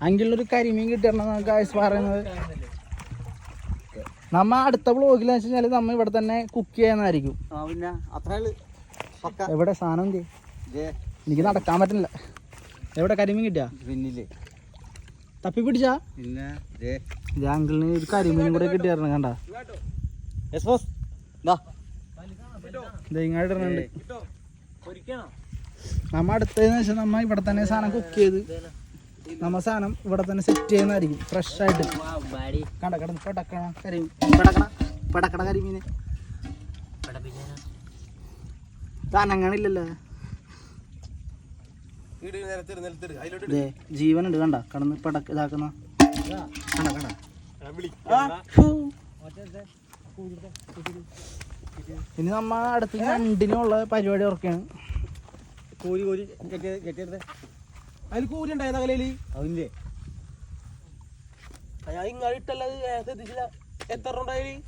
അങ്കിലൊരു കരിമീൻ കിട്ടിയാണ് ഗായ്സ് പറയുന്നത്. നമ്മ അടുത്ത വ്ളോഗിൽ വെച്ച് കഴിഞ്ഞാൽ നമ്മ ഇവിടെ തന്നെ കുക്ക് ചെയ്യാന്നായിരിക്കും. എവിടെ സാധനം എന്ത് എനിക്ക് നടക്കാൻ പറ്റില്ല. എവിടെ കരിമീൻ കിട്ടിയാ പിന്നില്ലേ തപ്പി പിടിച്ചാ അങ്കിളിന് ഒരു കരിമീനും കൂടെ കിട്ടിയായിരുന്നു. കണ്ട ഇങ്ങോട്ടിടുന്നുണ്ട്. നമ്മ അടുത്തതെന്ന് വെച്ചാൽ നമ്മ ഇവിടെ തന്നെ സാധനം കുക്ക് ചെയ്ത് നമ്മ സാധനം ഇവിടെ തന്നെ സെറ്റ് ചെയ്യുന്നതായിരിക്കും ഫ്രഷ് ആയിട്ട്. കണ്ട കിടന്ന് പെടക്കണ കരിമീൻ പെടക്കണ കരിമീന് തനങ്ങണില്ലല്ലോ. ജീവനുണ്ട് കണ്ട കടന്ന് പെടക്ക് ഇതാക്കുന്ന കണ്ട കണ്ട. ഇനി നമ്മ അടുത്ത് ഞണ്ടിനുള്ള പരിപാടി ഉറക്കാണ്. കോരി കോരി കെട്ടിയെടുത്ത് അതിൽ കൂരി ഉണ്ടായത് കലയില് അതിന്റെ ഇങ്ങോട്ടല്ലത് ശ്രദ്ധിച്ചില്ല. എത്ര ഉണ്ടായാലും